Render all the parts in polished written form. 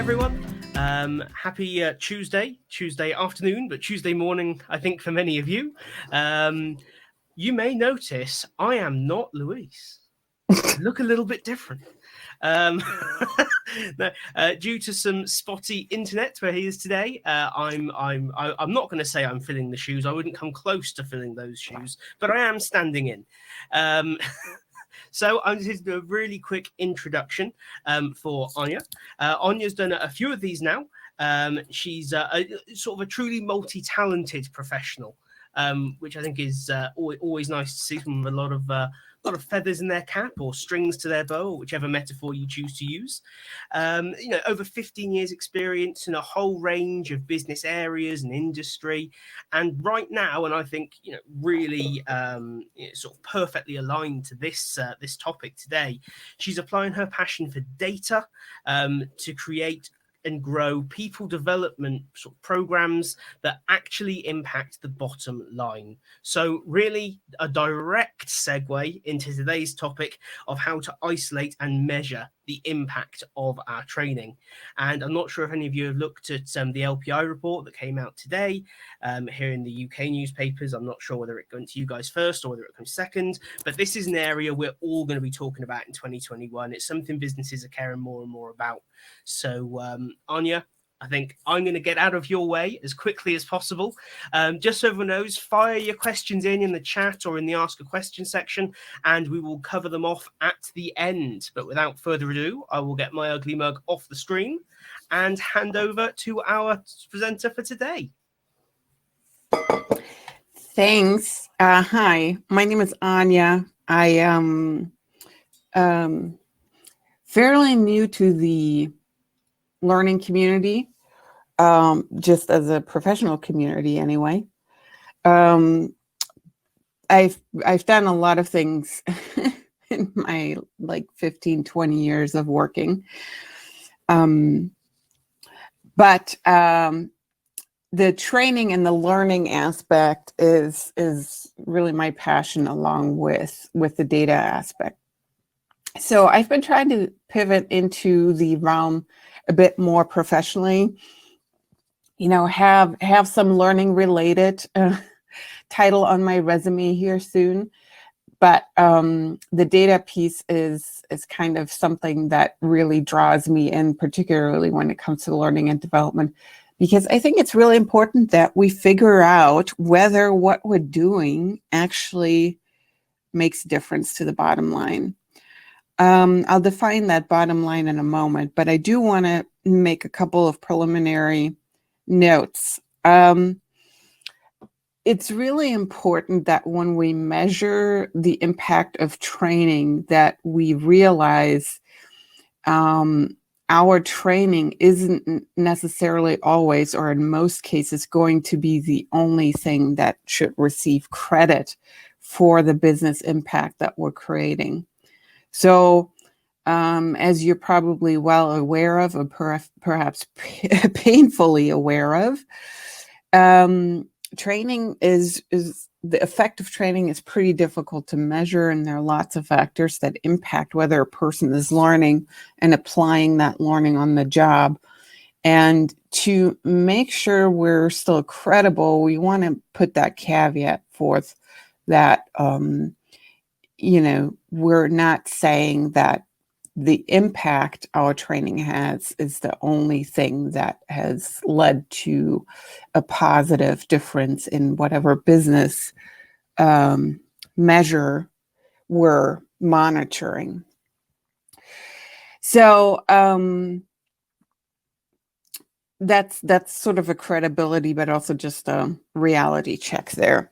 everyone. Happy Tuesday afternoon, but Tuesday morning, I think, for many of you. You may notice I am not Luis. I look a little bit different. No, due to some spotty internet where he is today, I'm not going to say I'm filling the shoes. I wouldn't come close to filling those shoes, but I am standing in. So I'm just going to do a really quick introduction for Anja. Anja's done a few of these now. She's sort of a truly multi-talented professional, which I think is always nice to see. Someone with a lot of feathers in their cap or strings to their bow, or whichever metaphor you choose to use. Over 15 years experience in a whole range of business areas and industry. And right now, and I think, really sort of perfectly aligned to this topic today, she's applying her passion for data to create and grow people development sort of programs that actually impact the bottom line. So really a direct segue into today's topic of how to isolate and measure the impact of our training. And I'm not sure if any of you have looked at the LPI report that came out today here in the UK newspapers. I'm not sure whether it went to you guys first or whether it comes second, but this is an area we're all going to be talking about in 2021. It's something businesses are caring more and more about. So Anja, I think I'm going to get out of your way as quickly as possible. Just so everyone knows, fire your questions in the chat or in the Ask a Question section, and we will cover them off at the end. But without further ado, I will get my ugly mug off the screen and hand over to our presenter for today. Thanks. Hi, my name is Anja. I am fairly new to the learning community, just as a professional community anyway. I've done a lot of things in my 15-20 years of working, but the training and the learning aspect is really my passion, along with the data aspect. So I've been trying to pivot into the realm a bit more professionally, have some learning related title on my resume here soon. But the data piece is kind of something that really draws me in, particularly when it comes to learning and development, because I think it's really important that we figure out whether what we're doing actually makes a difference to the bottom line. I'll define that bottom line in a moment, but I do want to make a couple of preliminary notes. It's really important that when we measure the impact of training, that we realize our training isn't necessarily always, or in most cases, going to be the only thing that should receive credit for the business impact that we're creating. So, as you're probably well aware of, or perhaps painfully aware of, training is the effect of training is pretty difficult to measure, and there are lots of factors that impact whether a person is learning and applying that learning on the job. And to make sure we're still credible, we want to put that caveat forth that we're not saying that the impact our training has is the only thing that has led to a positive difference in whatever business measure we're monitoring. So that's sort of a credibility, but also just a reality check there.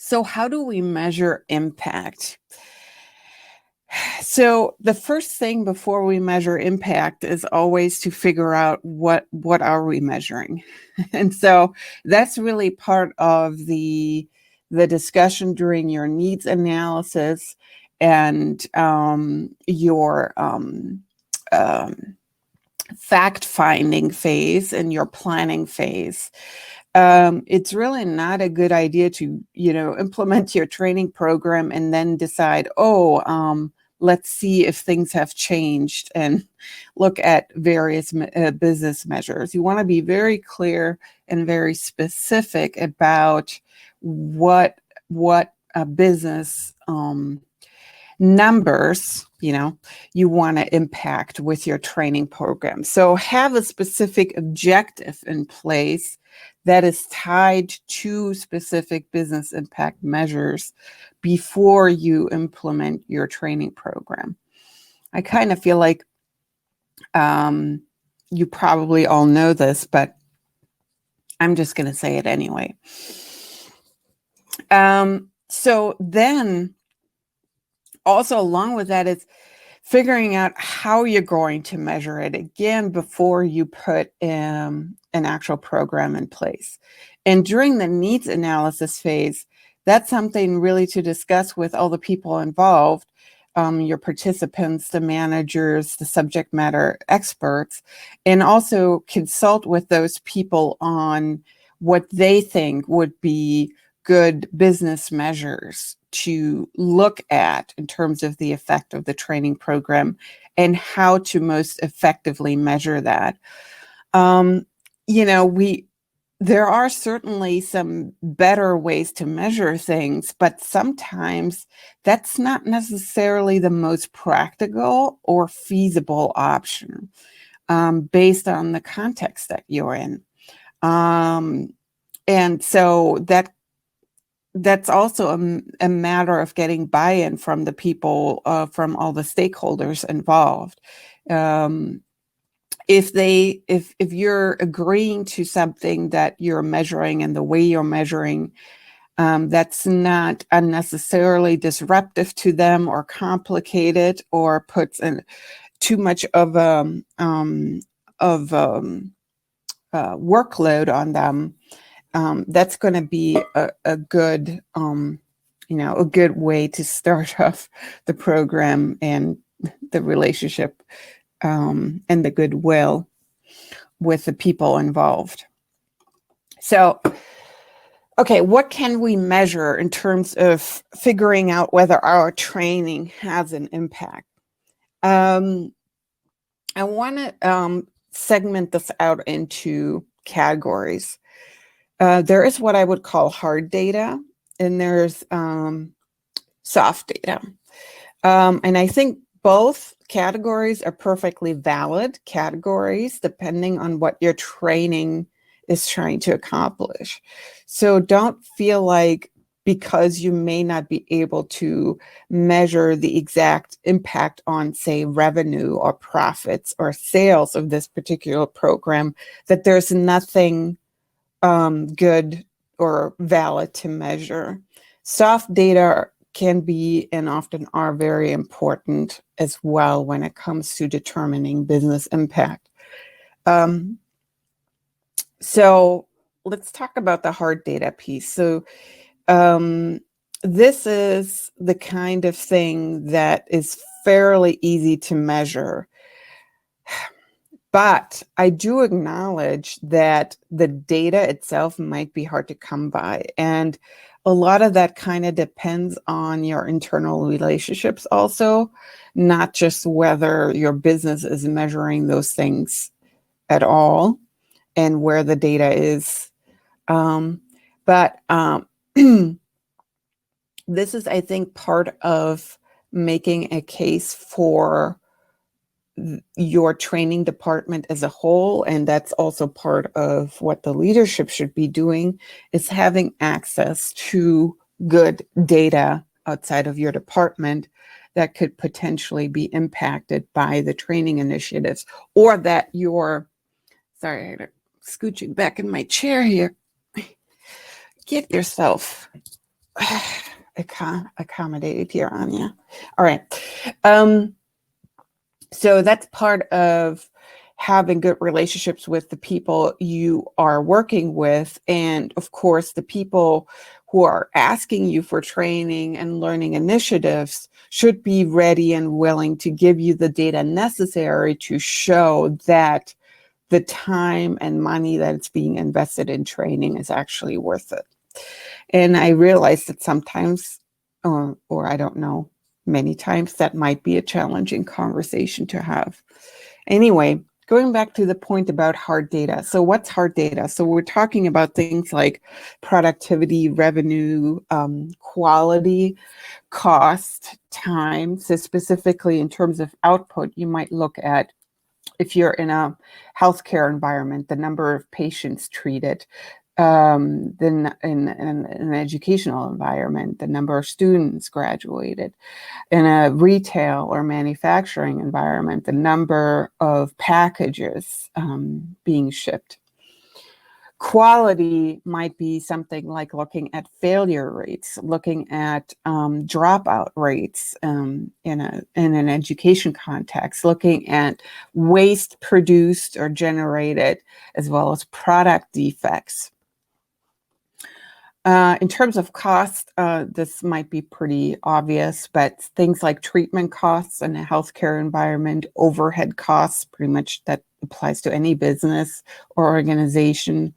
So how do we measure impact? So the first thing before we measure impact is always to figure out what are we measuring. And so that's really part of the discussion during your needs analysis and your fact-finding phase and your planning phase. It's really not a good idea to, implement your training program and then decide, let's see if things have changed and look at various business measures. You want to be very clear and very specific about what business numbers you want to impact with your training program. So have a specific objective in place that is tied to specific business impact measures before you implement your training program. I kind of feel like you probably all know this, but I'm just going to say it anyway. So then also along with that is figuring out how you're going to measure it again before you put an actual program in place. And during the needs analysis phase, that's something really to discuss with all the people involved, your participants, the managers, the subject matter experts, and also consult with those people on what they think would be good business measures to look at in terms of the effect of the training program and how to most effectively measure that. There are certainly some better ways to measure things, but sometimes that's not necessarily the most practical or feasible option based on the context that you're in. And so that's also a matter of getting buy-in from the people, from all the stakeholders involved. If you're agreeing to something that you're measuring and the way you're measuring, that's not unnecessarily disruptive to them or complicated or puts in too much of workload on them, that's going to be a good a good way to start off the program and the relationship and the goodwill with the people involved. So, okay, what can we measure in terms of figuring out whether our training has an impact? I want to segment this out into categories. There is what I would call hard data, and there's soft data. And I think both categories are perfectly valid categories depending on what your training is trying to accomplish. So don't feel like because you may not be able to measure the exact impact on, say, revenue or profits or sales of this particular program, that there's nothing good or valid to measure. Soft data can be and often are very important as well when it comes to determining business impact. So let's talk about the hard data piece. So this is the kind of thing that is fairly easy to measure. But I do acknowledge that the data itself might be hard to come by. And a lot of that kind of depends on your internal relationships also, not just whether your business is measuring those things at all and where the data is. But this is, I think, part of making a case for your training department as a whole, and that's also part of what the leadership should be doing, is having access to good data outside of your department that could potentially be impacted by the training initiatives, or that you're, sorry, I'm scooching back in my chair here. Get yourself accommodated here, Anja. All right. So that's part of having good relationships with the people you are working with. And of course, the people who are asking you for training and learning initiatives should be ready and willing to give you the data necessary to show that the time and money that's being invested in training is actually worth it. And I realize that sometimes, or I don't know, many times that might be a challenging conversation to have. Anyway, going back to the point about hard data. So what's hard data? So we're talking about things like productivity, revenue, quality, cost, time. So specifically in terms of output, you might look at, if you're in a healthcare environment, the number of patients treated, then in an educational environment, the number of students graduated. In a retail or manufacturing environment, the number of packages being shipped. Quality might be something like looking at failure rates, looking at dropout rates in an education context, looking at waste produced or generated, as well as product defects. In terms of cost, this might be pretty obvious, but things like treatment costs in a healthcare environment, overhead costs, pretty much that applies to any business or organization,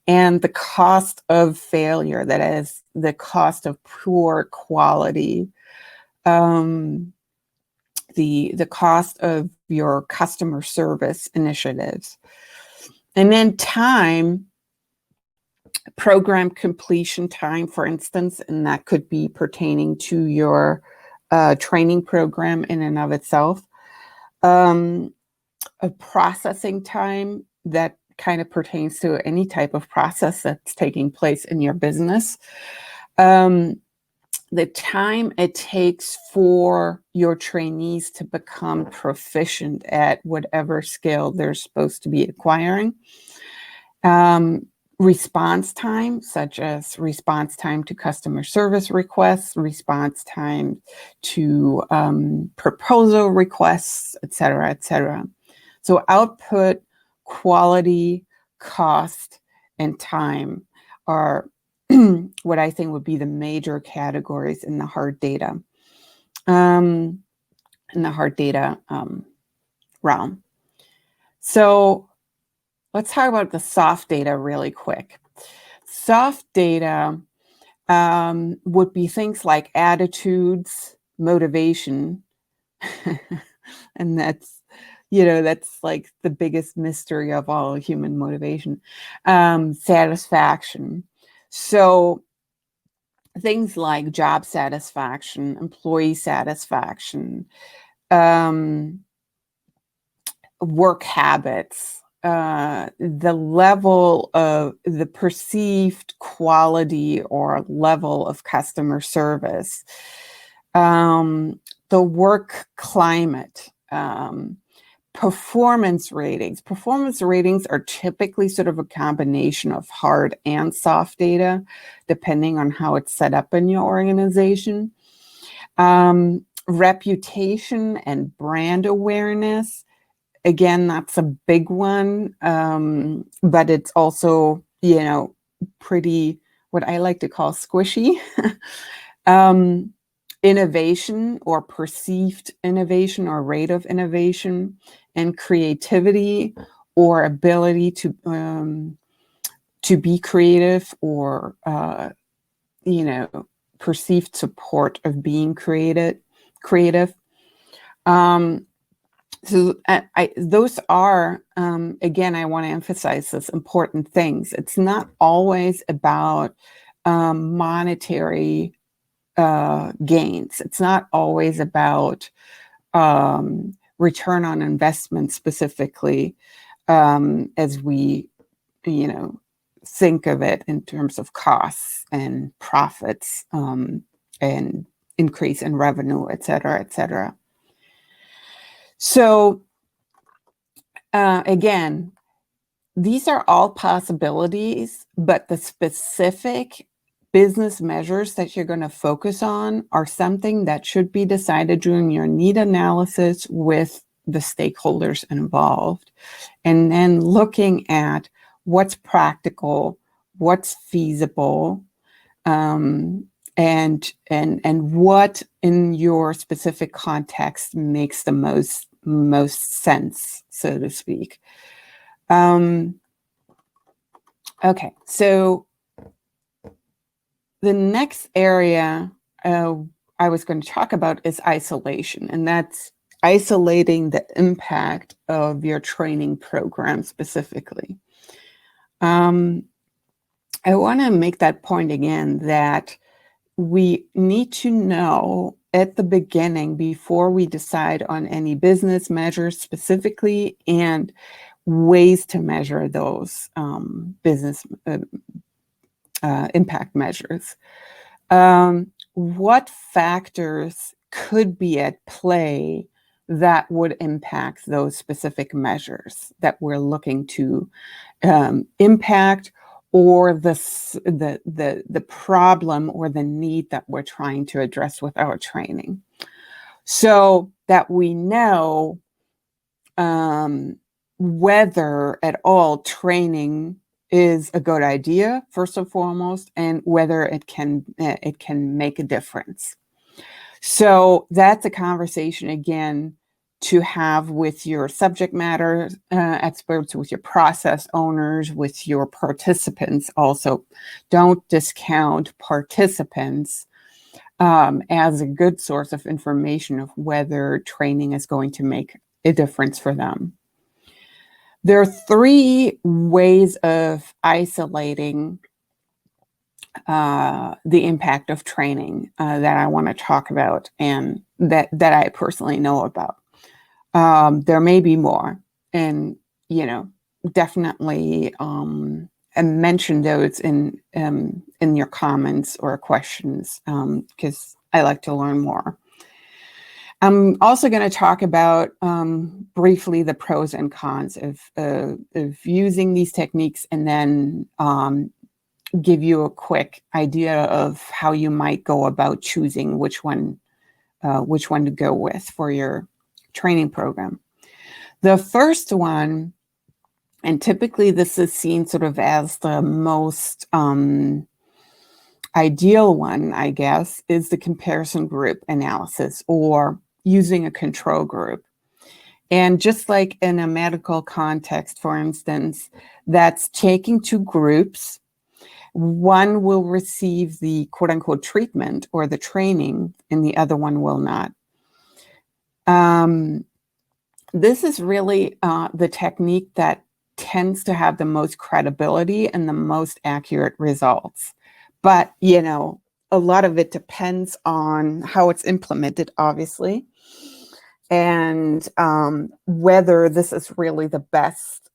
and the cost of failure, that is the cost of poor quality, the cost of your customer service initiatives. And then time, program completion time, for instance, and that could be pertaining to your training program in and of itself. A processing time, that kind of pertains to any type of process that's taking place in your business. The time it takes for your trainees to become proficient at whatever skill they're supposed to be acquiring. Response time, such as response time to customer service requests, response time to proposal requests, et cetera, et cetera. So output, quality, cost, and time are what I think would be the major categories in the hard data, realm. So let's talk about the soft data really quick. Soft data would be things like attitudes, motivation, and that's like the biggest mystery of all human motivation, satisfaction. So things like job satisfaction, employee satisfaction, work habits, the level of the perceived quality or level of customer service, the work climate, performance ratings. Performance ratings are typically sort of a combination of hard and soft data, depending on how it's set up in your organization. Reputation and brand awareness. Again, that's a big one, but it's also, pretty, what I like to call squishy. Innovation or perceived innovation or rate of innovation, and creativity or ability to be creative, or perceived support of being creative. So those are, again, I want to emphasize this, important things. It's not always about monetary gains. It's not always about return on investment specifically, as we, think of it in terms of costs and profits, and increase in revenue, et cetera, et cetera. So again, these are all possibilities, but the specific business measures that you're going to focus on are something that should be decided during your need analysis with the stakeholders involved, and then looking at what's practical, what's feasible, and what in your specific context makes the most sense, so to speak. Okay, so the next area I was going to talk about is isolation, and that's isolating the impact of your training program specifically. I want to make that point again, that we need to know at the beginning, before we decide on any business measures specifically and ways to measure those business impact measures, what factors could be at play that would impact those specific measures that we're looking to impact, or the problem or the need that we're trying to address with our training, so that we know whether at all training is a good idea, first and foremost, and whether it can make a difference. So that's a conversation, again, to have with your subject matter experts, with your process owners, with your participants. Also, don't discount participants as a good source of information of whether training is going to make a difference for them. There are 3 ways of isolating the impact of training that I want to talk about, and that I personally know about. There may be more, and definitely mention those in your comments or questions, because I like to learn more. I'm also going to talk about briefly the pros and cons of using these techniques, and then give you a quick idea of how you might go about choosing which one to go with for your training program. The first one, and typically this is seen sort of as the most ideal one, I guess, is the comparison group analysis, or using a control group. And just like in a medical context, for instance, that's taking 2 groups. One will receive the quote unquote treatment or the training, and the other one will not. This is really the technique that tends to have the most credibility and the most accurate results. But, a lot of it depends on how it's implemented, obviously, and whether this is really the best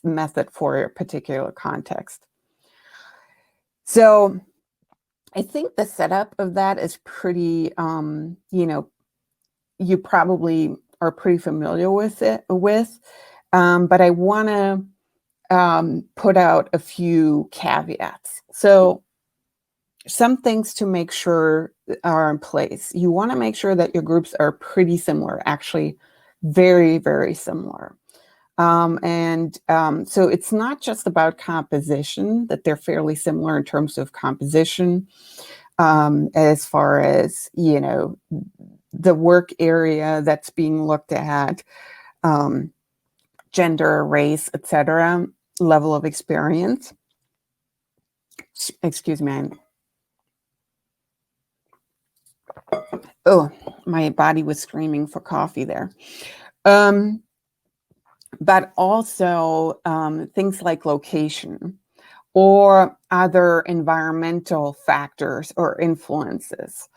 method for a particular context. So I think the setup of that is pretty, you probably are pretty familiar with it, but I want to put out a few caveats. So some things to make sure are in place. You want to make sure that your groups are pretty similar, actually very, very similar. So it's not just about composition, that they're fairly similar in terms of composition, as far as, the work area that's being looked at, gender, race, etc., level of experience. Excuse me. Oh, my body was screaming for coffee there. But also things like location or other environmental factors or influences.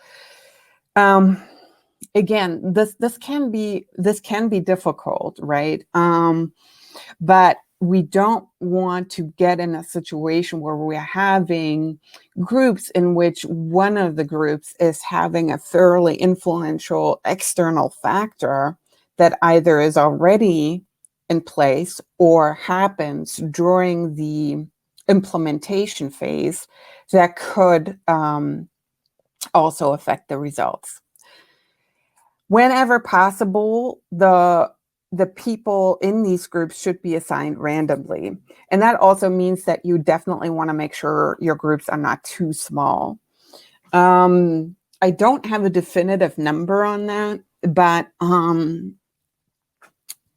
Again, this can be difficult, right? But we don't want to get in a situation where we're having groups in which one of the groups is having a fairly influential external factor that either is already in place or happens during the implementation phase that could also affect the results. Whenever possible, the people in these groups should be assigned randomly. And that also means that you definitely want to make sure your groups are not too small. I don't have a definitive number on that, but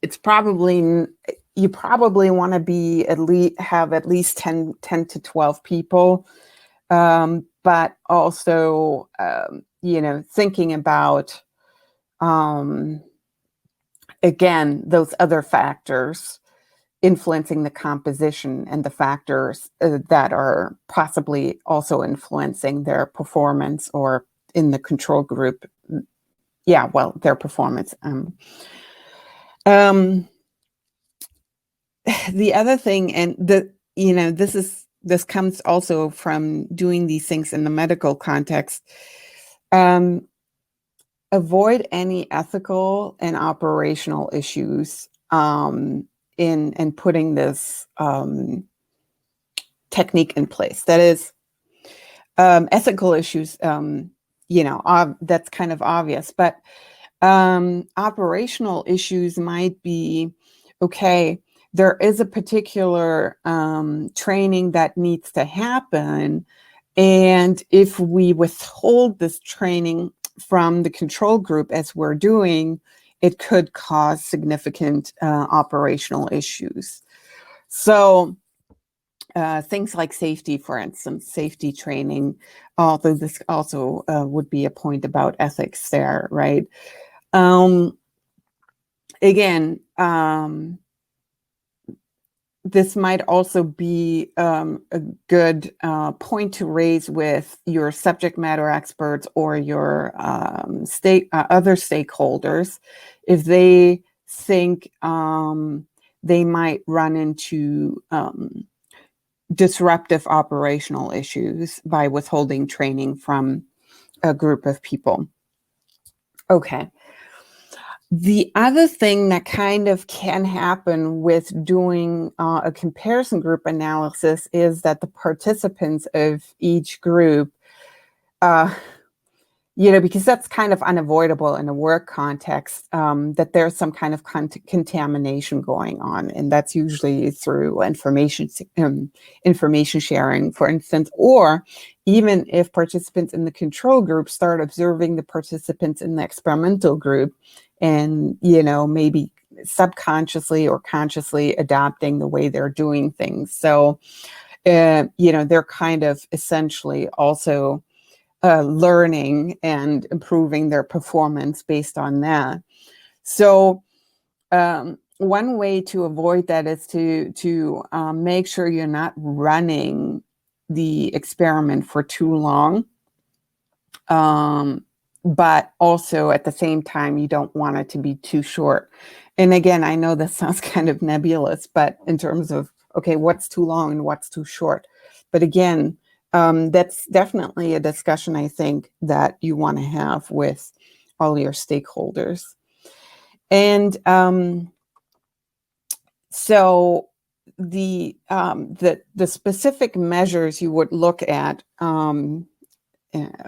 it's probably, you probably want to be have at least 10 to 12 people. But but also, thinking about, again, those other factors influencing the composition and the factors that are possibly also influencing their performance, or in the control group, their performance. The other thing, and this comes also from doing these things in the medical context, avoid any ethical and operational issues in putting this technique in place. That is, ethical issues, that's kind of obvious, but operational issues might be, okay, there is a particular training that needs to happen, and if we withhold this training from the control group as we're doing, it could cause significant operational issues. So things like safety, for instance, safety training, although this also would be a point about ethics there, right? Again, this might also be a good point to raise with your subject matter experts or your other stakeholders, if they think they might run into disruptive operational issues by withholding training from a group of people. Okay. The other thing that kind of can happen with doing a comparison group analysis is that the participants of each group, because that's kind of unavoidable in a work context, that there's some kind of contamination going on. And that's usually through information sharing, for instance, or even if participants in the control group start observing the participants in the experimental group, and, maybe subconsciously or consciously adopting the way they're doing things. So, they're kind of essentially also learning and improving their performance based on that. So, one way to avoid that is to make sure you're not running the experiment for too long. But also at the same time, you don't want it to be too short. And again, I know this sounds kind of nebulous, but in terms of, okay, what's too long and what's too short? But again, that's definitely a discussion I think that you want to have with all your stakeholders. And so the specific measures you would look at,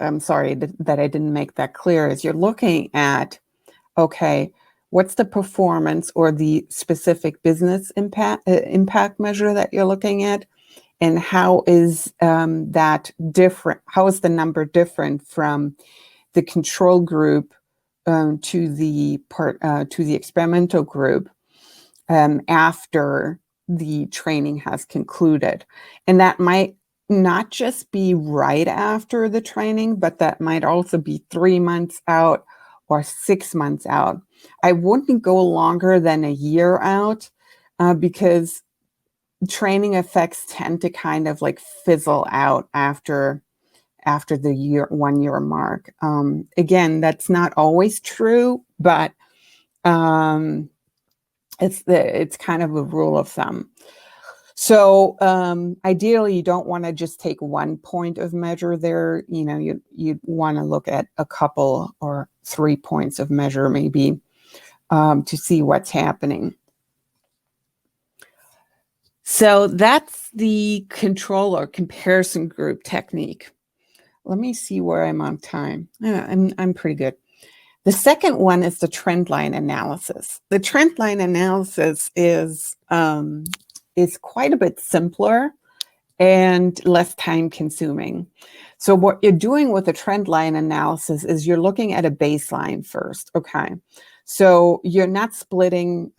I'm sorry that I didn't make that clear, is you're looking at, okay, what's the performance or the specific business impact measure that you're looking at, and how is that different? How is the number different from the control group to the experimental group after the training has concluded? And that might not just be right after the training, but that might also be 3 months out or 6 months out. I wouldn't go longer than a year out because training effects tend to kind of like fizzle out after the 1 year mark. Again, that's not always true, but it's kind of a rule of thumb. So ideally, you don't want to just take one point of measure there. You'd want to look at a couple or 3 points of measure maybe to see what's happening. So that's the control or comparison group technique. Let me see where I'm on time. I'm pretty good. The second one is the trendline analysis. The trendline analysis is quite a bit simpler and less time consuming. So what you're doing with a trendline analysis is you're looking at a baseline first. Okay. So you're not splitting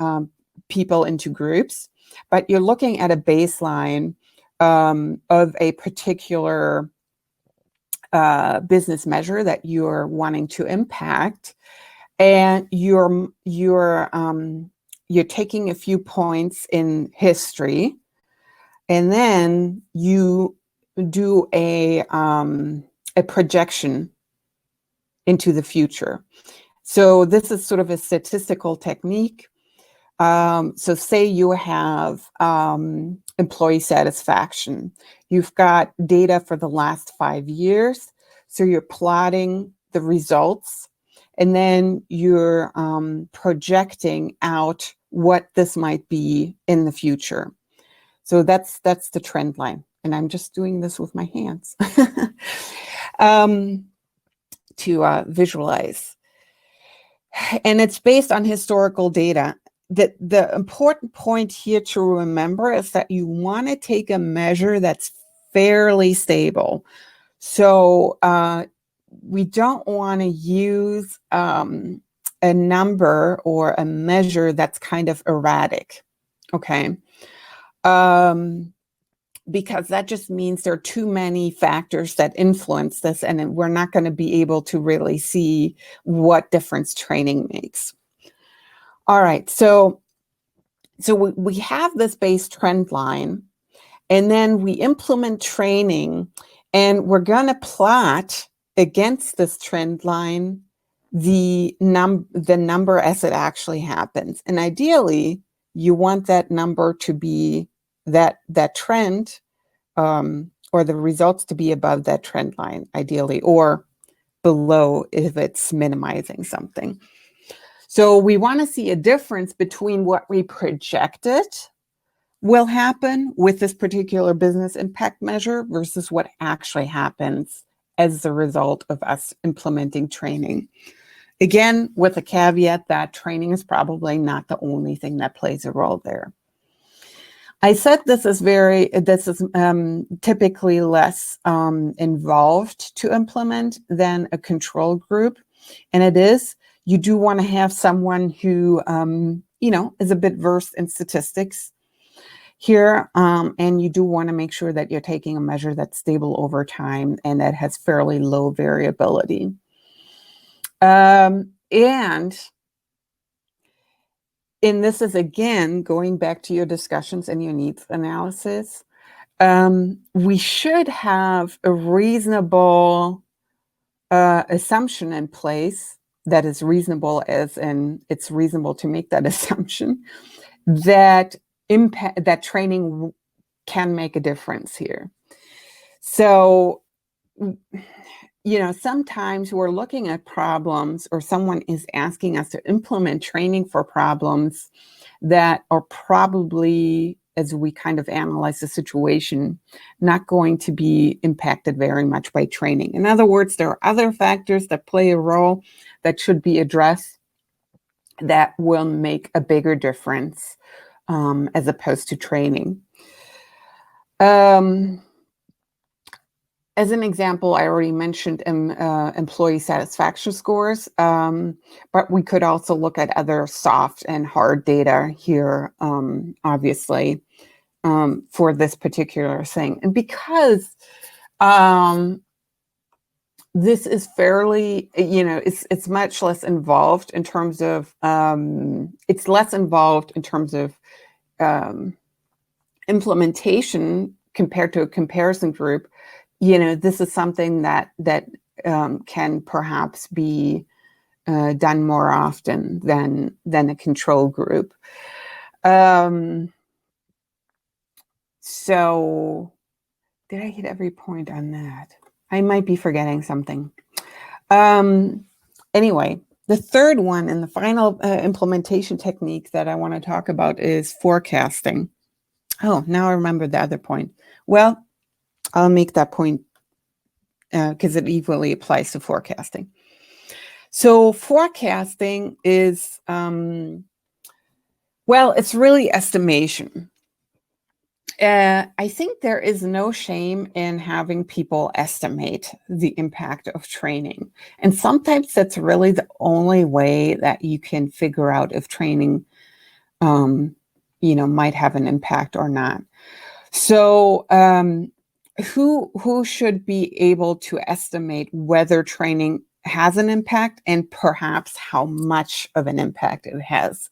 people into groups, but you're looking at a baseline of a particular business measure that you're wanting to impact, and you're taking a few points in history, and then you do a projection into the future. So this is sort of a statistical technique. So say you have employee satisfaction. You've got data for the last 5 years. So you're plotting the results, and then you're projecting out what this might be in the future. So that's the trend line. And I'm just doing this with my hands to visualize. And it's based on historical data. The important point here to remember is that you want to take a measure that's fairly stable. So we don't want to use a number or a measure that's kind of erratic, okay? Because that just means there are too many factors that influence this, and we're not going to be able to really see what difference training makes. All right, so we have this base trend line, and then we implement training, and we're going to plot against this trend line the number as it actually happens. And ideally, you want that number to be that trend, or the results to be above that trend line, ideally, or below if it's minimizing something. So we want to see a difference between what we projected will happen with this particular business impact measure versus what actually happens as the result of us implementing training. Again, with a caveat that training is probably not the only thing that plays a role there. I said this is typically less involved to implement than a control group, and it is. You do want to have someone who is a bit versed in statistics here, and you do want to make sure that you're taking a measure that's stable over time and that has fairly low variability. And this is, again, going back to your discussions and your needs analysis. We should have a reasonable assumption in place that is reasonable, as in it's reasonable to make that assumption, that training can make a difference here. So, sometimes we're looking at problems, or someone is asking us to implement training for problems that are probably, as we kind of analyze the situation, not going to be impacted very much by training. In other words, there are other factors that play a role that should be addressed that will make a bigger difference as opposed to training. As an example, I already mentioned employee satisfaction scores, but we could also look at other soft and hard data here, obviously, for this particular thing. And because this is fairly, it's much less involved in terms of, implementation compared to a comparison group. This is something that can perhaps be done more often than a control group. So did I hit every point on that? I might be forgetting something. Anyway, the third one and the final implementation technique that I want to talk about is forecasting. Oh, now I remember the other point. Well, I'll make that point because it equally applies to forecasting. So forecasting is, it's really estimation. I think there is no shame in having people estimate the impact of training. And sometimes that's really the only way that you can figure out if training, might have an impact or not. So who should be able to estimate whether training has an impact and perhaps how much of an impact it has?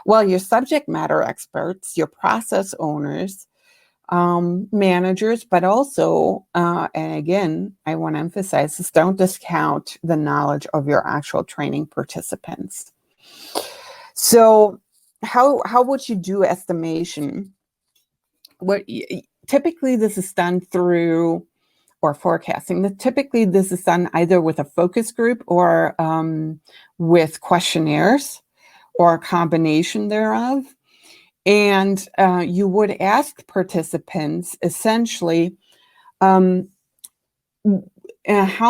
Well, your subject matter experts, your process owners, managers, but also, and again, I want to emphasize this, don't discount the knowledge of your actual training participants. So how would you do estimation? Typically this is done through, or forecasting. Typically this is done either with a focus group or with questionnaires or a combination thereof. And you would ask participants essentially, how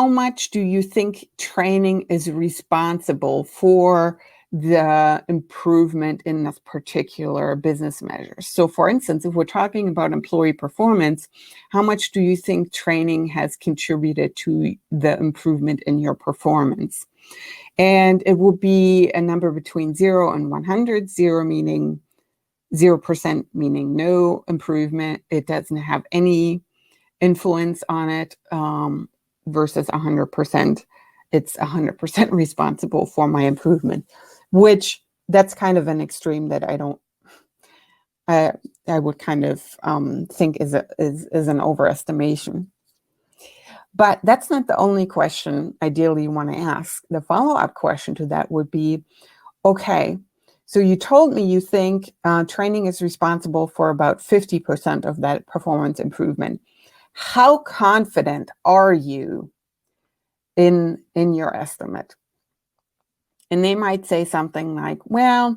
much do you think training is responsible for the improvement in this particular business measure? So for instance, if we're talking about employee performance, how much do you think training has contributed to the improvement in your performance? And it will be a number between 0 and 100, 0 meaning 0% meaning no improvement. It doesn't have any influence on it, versus 100%. It's 100% responsible for my improvement, which that's kind of an extreme that I would kind of think is an overestimation. But that's not the only question ideally you want to ask. The follow-up question to that would be, okay, so you told me you think training is responsible for about 50% of that performance improvement. How confident are you in your estimate? And they might say something like, well,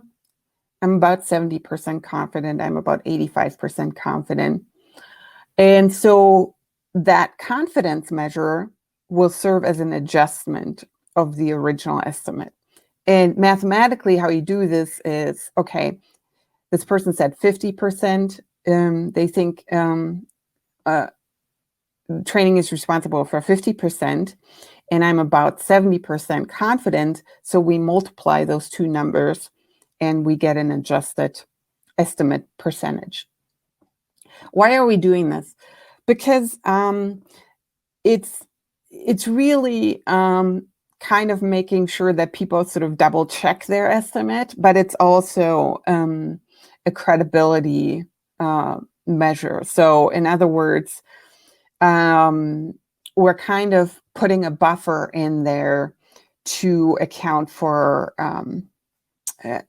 I'm about 70% confident. I'm about 85% confident. And so that confidence measure will serve as an adjustment of the original estimate. And mathematically, how you do this is, okay, this person said 50%. They think training is responsible for 50%, and I'm about 70% confident. So we multiply those two numbers and we get an adjusted estimate percentage. Why are we doing this? Because it's really kind of making sure that people sort of double check their estimate, but it's also a credibility measure. So in other words, we're kind of putting a buffer in there to account for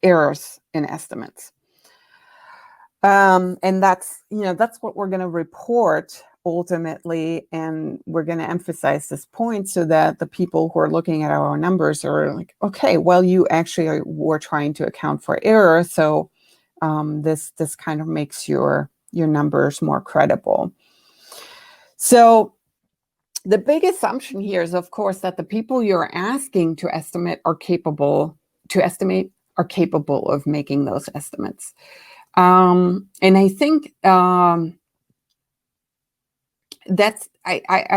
errors in estimates. And that's what we're going to report ultimately, and we're going to emphasize this point so that the people who are looking at our numbers are like, okay, well, you actually were trying to account for error, so this kind of makes your numbers more credible. So the big assumption here is, of course, that the people you're asking to estimate are capable of making those estimates. And I think I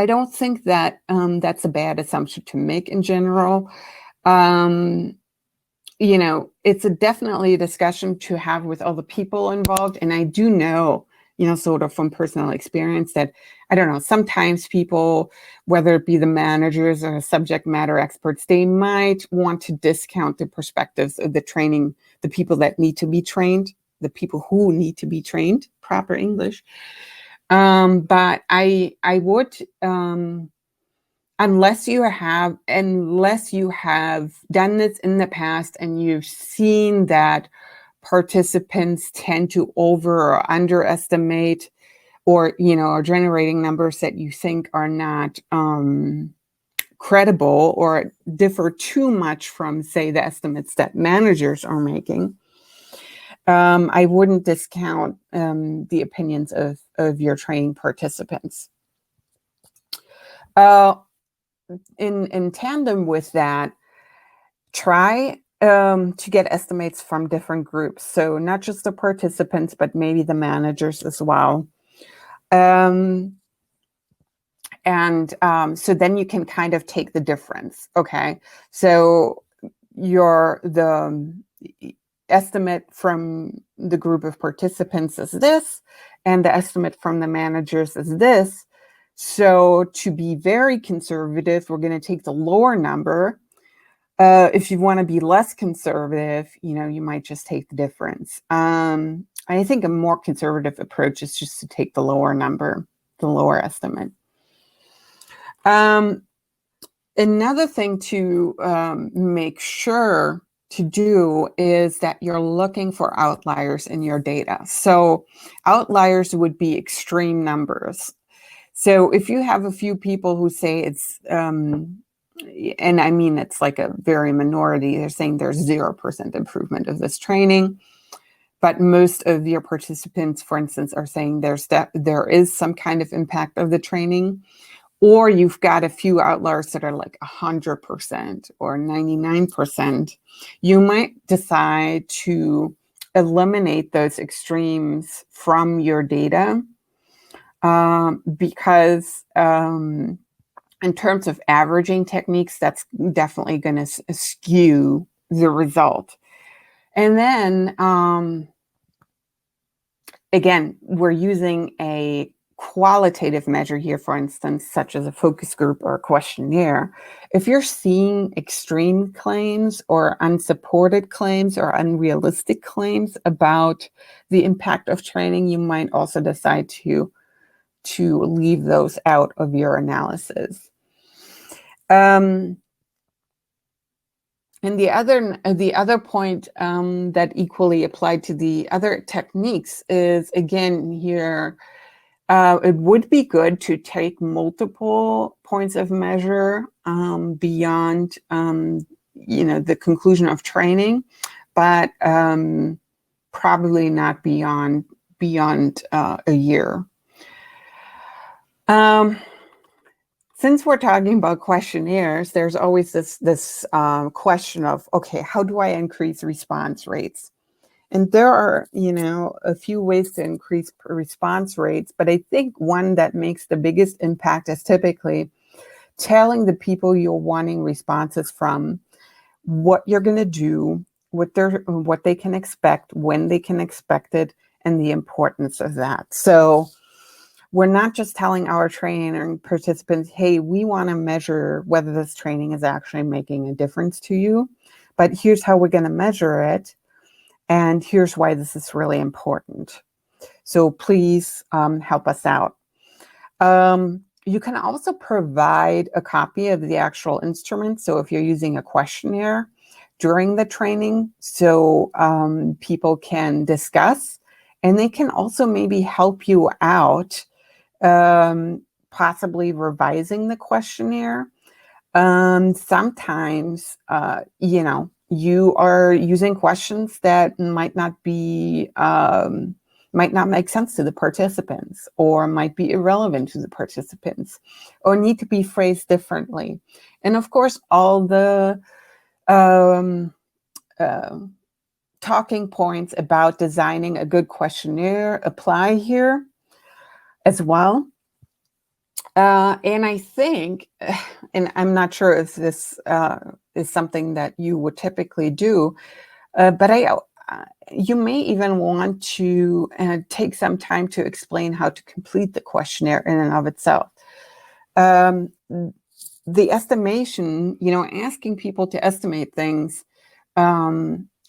don't think that that's a bad assumption to make in general. It's definitely a discussion to have with all the people involved. And I do know, sort of from personal experience that, I don't know, sometimes people, whether it be the managers or subject matter experts, they might want to discount the perspectives of the people that need to be trained, the people who need to be trained, proper English. But I would, unless you have done this in the past and you've seen that participants tend to over or underestimate, or are generating numbers that you think are not credible or differ too much from, say, the estimates that managers are making, I wouldn't discount the opinions of your training participants. In tandem with that, try to get estimates from different groups. So not just the participants, but maybe the managers as well. So then you can kind of take the difference. Okay, so the estimate from the group of participants is this, and the estimate from the managers is this. So to be very conservative, we're going to take the lower number. If you want to be less conservative, you might just take the difference. I think a more conservative approach is just to take the lower number, the lower estimate. Another thing to make sure to do is that you're looking for outliers in your data. So outliers would be extreme numbers. So if you have a few people who say it's, and I mean, it's like a very minority, they're saying there's 0% improvement of this training, but most of your participants, for instance, are saying there is some kind of impact of the training, or you've got a few outliers that are like 100% or 99%, you might decide to eliminate those extremes from your data because in terms of averaging techniques, that's definitely going to skew the result. And then, again, we're using a qualitative measure here, for instance, such as a focus group or a questionnaire. If you're seeing extreme claims or unsupported claims or unrealistic claims about the impact of training, you might also decide to leave those out of your analysis. And the other point that equally applied to the other techniques is, again, here, it would be good to take multiple points of measure beyond, the conclusion of training, but probably not beyond a year. Since we're talking about questionnaires, there's always this question of, okay, how do I increase response rates? And there are, a few ways to increase response rates, but I think one that makes the biggest impact is typically telling the people you're wanting responses from what you're going to do, what they can expect, when they can expect it, and the importance of that. So we're not just telling our training participants, hey, we want to measure whether this training is actually making a difference to you, but here's how we're going to measure it. And here's why this is really important. So please help us out. You can also provide a copy of the actual instrument. So if you're using a questionnaire during the training, so people can discuss, and they can also maybe help you out, possibly revising the questionnaire. Sometimes, you are using questions that might not make sense to the participants, or might be irrelevant to the participants, or need to be phrased differently. And of course, all the talking points about designing a good questionnaire apply here as well. And I think, and I'm not sure if this is something that you would typically do, but you may even want to take some time to explain how to complete the questionnaire in and of itself. The estimation, asking people to estimate things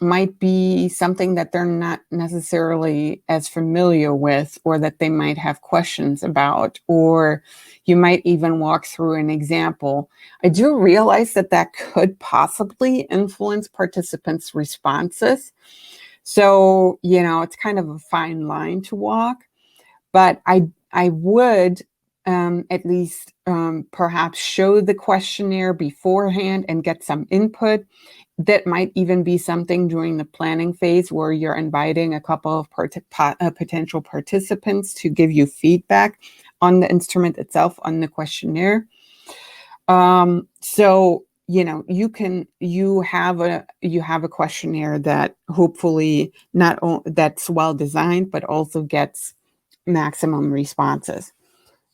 might be something that they're not necessarily as familiar with, or that they might have questions about, or you might even walk through an example. I do realize that could possibly influence participants' responses. So, it's kind of a fine line to walk, but I would at least perhaps show the questionnaire beforehand and get some input. That might even be something during the planning phase, where you're inviting a couple of potential participants to give you feedback on the instrument itself, on the questionnaire. So, you have a questionnaire that hopefully that's well designed, but also gets maximum responses.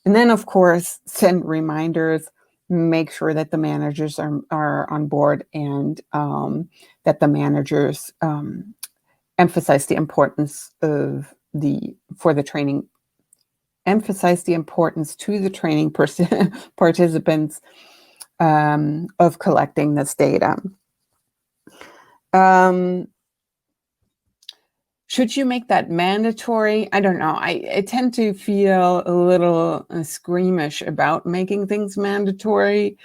And then, of course, send reminders. Make sure that the managers are on board, and that the managers emphasize the importance for the training emphasize the importance to the training participants of collecting this data. Should you make that mandatory? I don't know. I tend to feel a little squeamish about making things mandatory,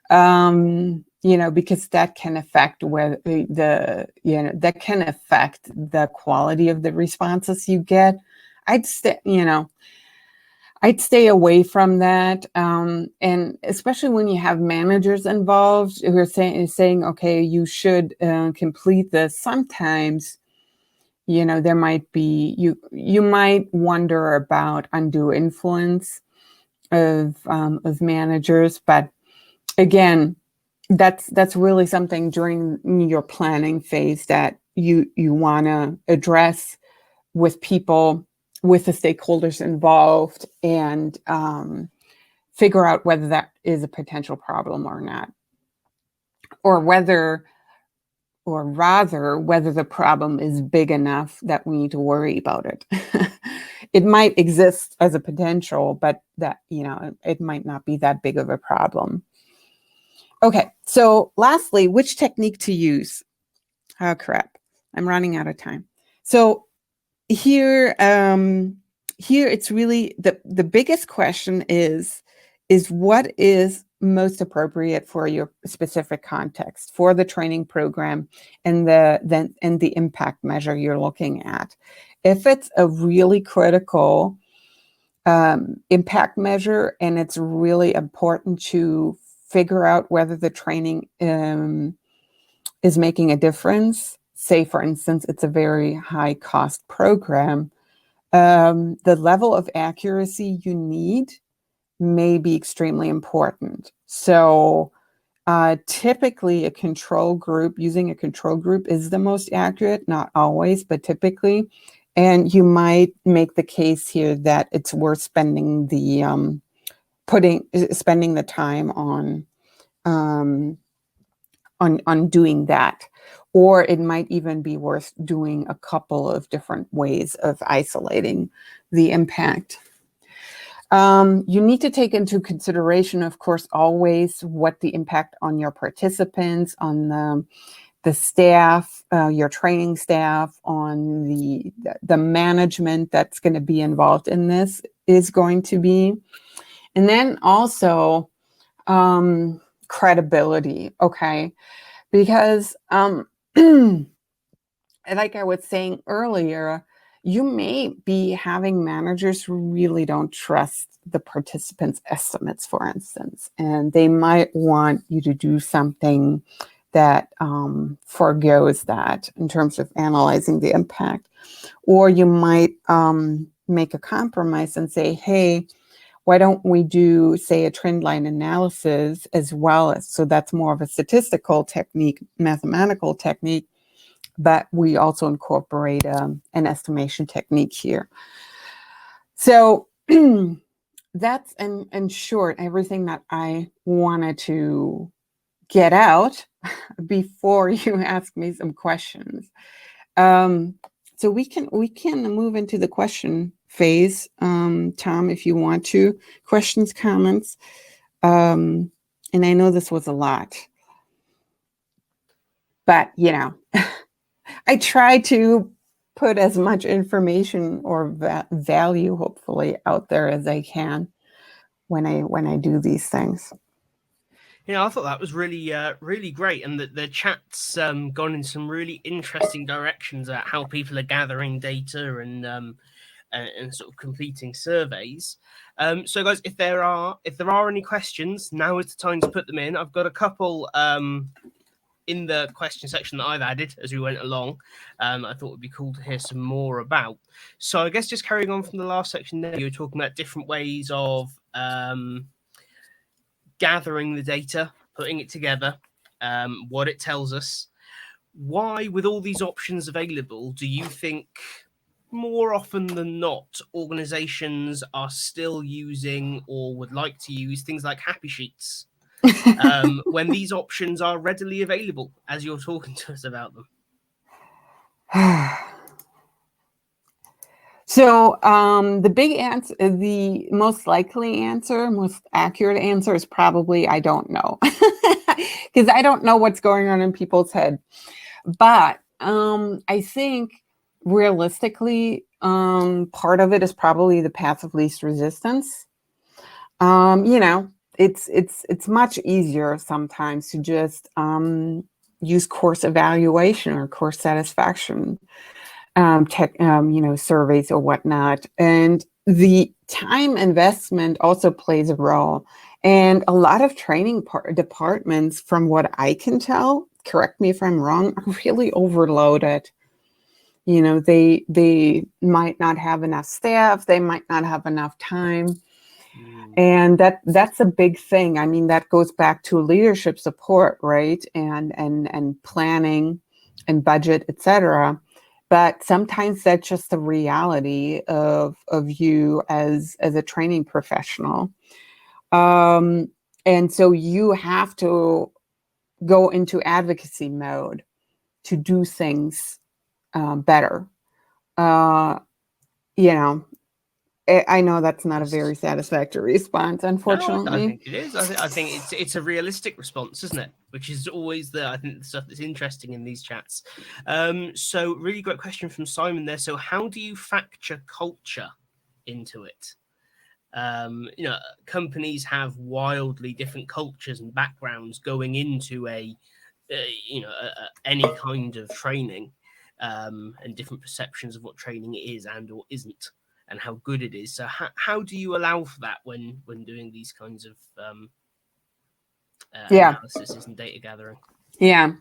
because that can affect where that can affect the quality of the responses you get. I'd stay away from that, and especially when you have managers involved who are saying, okay, you should complete this. Sometimes, there might be you might wonder about undue influence of managers, but again, that's really something during your planning phase that you want to address with people, with the stakeholders involved, and figure out whether that is a potential problem or not, or rather whether the problem is big enough that we need to worry about it. It might exist as a potential, but that, it might not be that big of a problem. Okay, so lastly, which technique to use? Oh, crap. I'm running out of time. So here it's really the biggest question is what is most appropriate for your specific context, for the training program and the impact measure you're looking at. If it's a really critical impact measure and it's really important to figure out whether the training is making a difference, say for instance it's a very high cost program, the level of accuracy you need may be extremely important. So typically using a control group is the most accurate, not always, but typically. And you might make the case here that it's worth spending the time on doing that. Or it might even be worth doing a couple of different ways of isolating the impact. You need to take into consideration, of course, always what the impact on your participants, on the staff, your training staff, on the management that's going to be involved in this is going to be. And then also credibility, okay? Because like I was saying earlier, you may be having managers who really don't trust the participants' estimates, for instance, and they might want you to do something that forgoes that in terms of analyzing the impact. Or you might make a compromise and say, hey, why don't we do, say, a trendline analysis as well as, so that's more of a statistical technique, mathematical technique, but we also incorporate an estimation technique here. So that's, in short, everything that I wanted to get out before you ask me some questions. So we can move into the question phase, Tom, if you want to. Questions, comments. And I know this was a lot, but I try to put as much information or value, hopefully, out there as I can when I do these things. I thought that was really, really great, and the chat's gone in some really interesting directions at how people are gathering data and sort of completing surveys. So, guys, if there are any questions, now is the time to put them in. I've got a couple in the question section that I've added as we went along. I thought it would be cool to hear some more about. So, I guess just carrying on from the last section there, you were talking about different ways of gathering the data, putting it together, what it tells us. Why, with all these options available, do you think more often than not organizations are still using or would like to use things like happy sheets when these options are readily available as you're talking to us about them? So the big answer, the most likely answer, most accurate answer is probably I don't know, because I don't know what's going on in people's head. But I think realistically, part of it is probably the path of least resistance. It's much easier sometimes to just use course evaluation or course satisfaction surveys or whatnot. And the time investment also plays a role. And a lot of training departments, from what I can tell, correct me if I'm wrong, are really overloaded. They might not have enough staff, they might not have enough time. And that's a big thing. I mean, that goes back to leadership support, right? And planning and budget, etc. But sometimes that's just the reality of you as a training professional. And so you have to go into advocacy mode to do things better. I know that's not a very satisfactory response, unfortunately. No, I think it is. I think it's a realistic response, isn't it? Which is always the stuff that's interesting in these chats. So really great question from Simon there. So how do you factor culture into it? Companies have wildly different cultures and backgrounds going into any kind of training, and different perceptions of what training is and or isn't, and how good it is. So how do you allow for that when doing these kinds of analysis and data gathering? Yeah.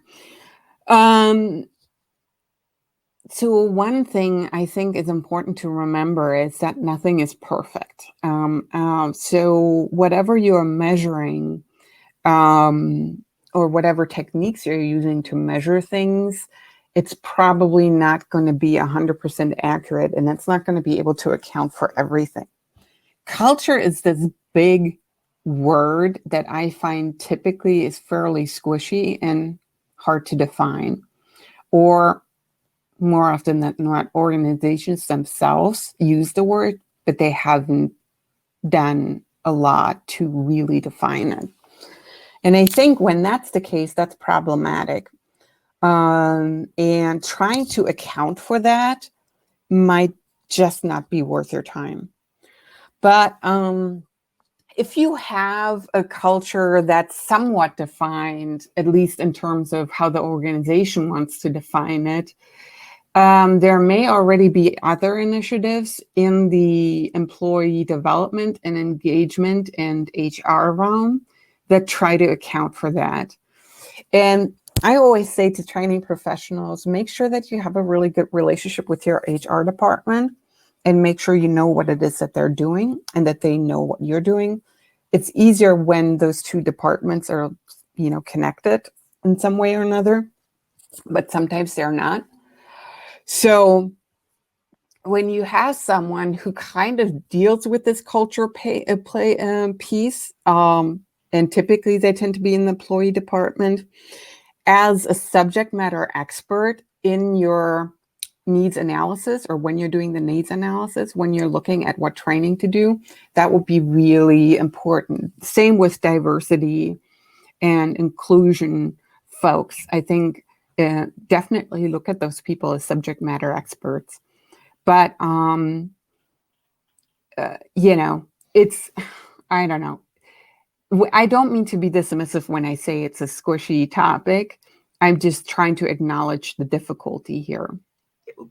So one thing I think is important to remember is that nothing is perfect. So whatever you're measuring, or whatever techniques you're using to measure things, it's probably not going to be 100% accurate, and it's not going to be able to account for everything. Culture is this big word that I find typically is fairly squishy and hard to define, or more often than not, organizations themselves use the word, but they haven't done a lot to really define it. And I think when that's the case, that's problematic. And trying to account for that might just not be worth your time. But if you have a culture that's somewhat defined, at least in terms of how the organization wants to define it, there may already be other initiatives in the employee development and engagement and HR realm that try to account for that. And I always say to training professionals, make sure that you have a really good relationship with your HR department and make sure you know what it is that they're doing and that they know what you're doing. It's easier when those two departments are, connected in some way or another, but sometimes they're not. So when you have someone who kind of deals with this culture piece, and typically they tend to be in the employee department, as a subject matter expert in your needs analysis, or when you're doing the needs analysis, when you're looking at what training to do, that will be really important. Same with diversity and inclusion folks. I think definitely look at those people as subject matter experts. But, it's, I don't know. I don't mean to be dismissive when I say it's a squishy topic. I'm just trying to acknowledge the difficulty here.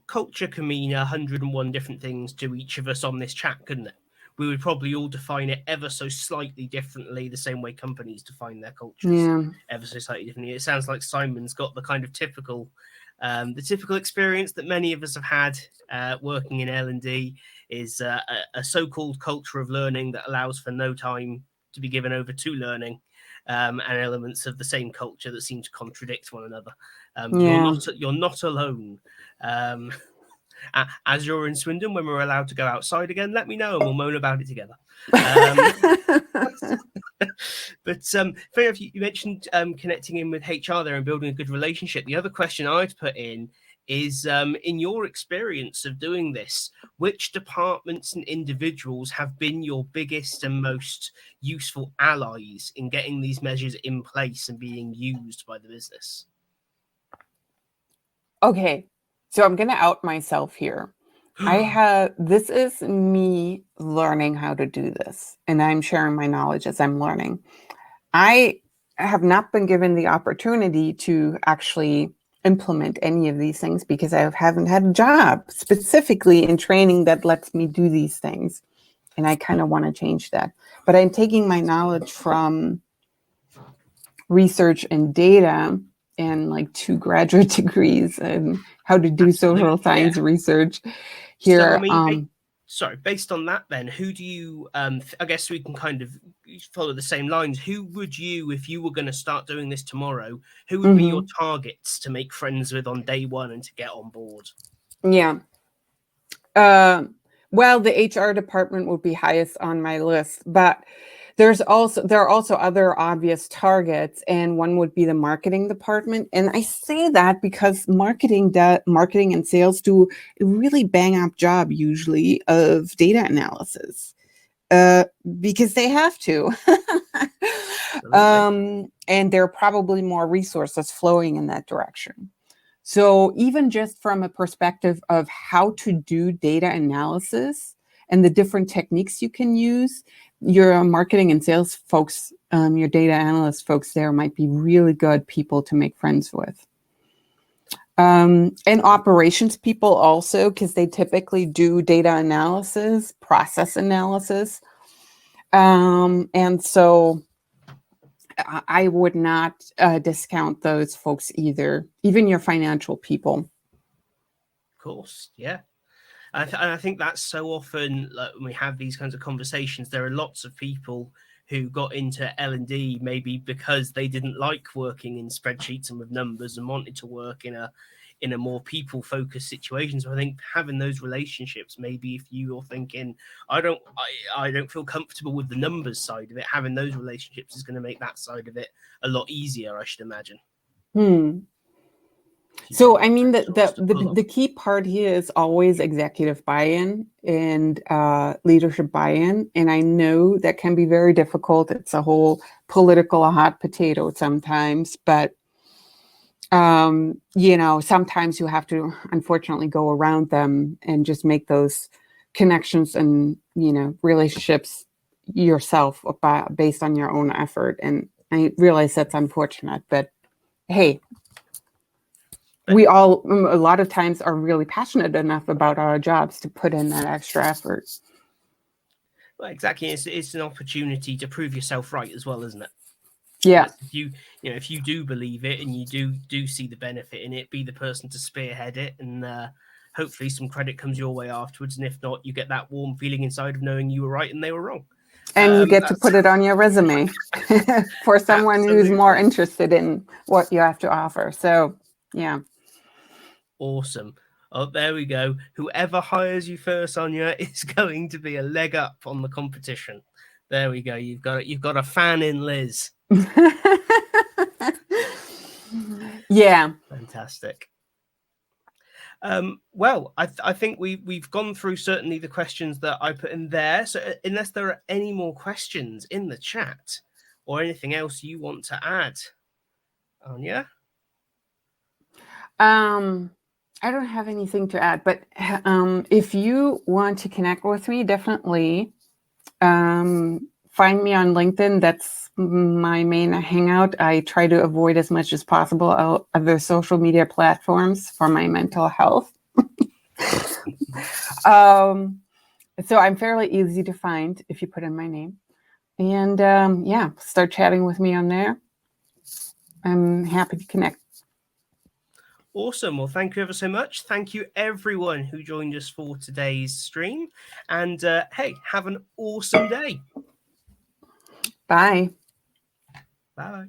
Culture can mean 101 different things to each of us on this chat, couldn't it? We would probably all define it ever so slightly differently, the same way companies define their cultures ever so slightly differently. It sounds like Simon's got the kind of typical experience that many of us have had working in L&D is a so-called culture of learning that allows for no time to be given over to learning, and elements of the same culture that seem to contradict one another. You're not alone. As you're in Swindon, when we're allowed to go outside again, let me know and we'll moan about it together. But fair enough, you mentioned connecting in with HR there and building a good relationship. The other question I'd put in is, in your experience of doing this, which departments and individuals have been your biggest and most useful allies in getting these measures in place and being used by the business? Okay, so I'm going to out myself here. This is me learning how to do this, and I'm sharing my knowledge as I'm learning. I have not been given the opportunity to actually implement any of these things because I haven't had a job specifically in training that lets me do these things. And I kind of want to change that. But I'm taking my knowledge from research and data and like 2 graduate degrees and how to do social science research here. So, I mean, sorry, based on that then, who do you, I guess we can kind of follow the same lines. Who would you, if you were going to start doing this tomorrow, who would be your targets to make friends with on day one and to get on board? Yeah. Well, the HR department would be highest on my list, but there are also other obvious targets, and one would be the marketing department. And I say that because marketing and sales do a really bang up job usually of data analysis, because they have to. And there are probably more resources flowing in that direction. So even just from a perspective of how to do data analysis and the different techniques you can use, your marketing and sales folks, your data analyst folks there might be really good people to make friends with. And operations people also, because they typically do data analysis, process analysis. And so I would not discount those folks either, even your financial people. Of course, yeah. And I think that's so often, like, when we have these kinds of conversations, there are lots of people who got into L&D maybe because they didn't like working in spreadsheets and with numbers and wanted to work in a more people-focused situation. So I think having those relationships, maybe if you're thinking, I don't feel comfortable with the numbers side of it, having those relationships is going to make that side of it a lot easier, I should imagine. So, I mean, the key part here is always executive buy-in and leadership buy-in. And I know that can be very difficult. It's a whole political hot potato sometimes, but sometimes you have to, unfortunately, go around them and just make those connections and, relationships yourself based on your own effort. And I realize that's unfortunate, but hey, we all, a lot of times, are really passionate enough about our jobs to put in that extra effort. Well, exactly. It's an opportunity to prove yourself right as well, isn't it? Yeah. If you do believe it and you do see the benefit in it, be the person to spearhead it, and hopefully some credit comes your way afterwards. And if not, you get that warm feeling inside of knowing you were right and they were wrong. And you get to put it on your resume for someone Absolutely. who's more interested in what you have to offer. So, yeah. Awesome. Oh, there we go. Whoever hires you first, Anja, is going to be a leg up on the competition. There we go. You've got a fan in Liz. Yeah. Fantastic. Well, I think we've gone through certainly the questions that I put in there. So unless there are any more questions in the chat or anything else you want to add, Anja? I don't have anything to add, but if you want to connect with me, definitely find me on LinkedIn. That's my main hangout. I try to avoid as much as possible other social media platforms for my mental health. So I'm fairly easy to find if you put in my name. And start chatting with me on there. I'm happy to connect. Awesome. Well, thank you ever so much. Thank you, everyone who joined us for today's stream. And hey, have an awesome day. Bye. Bye.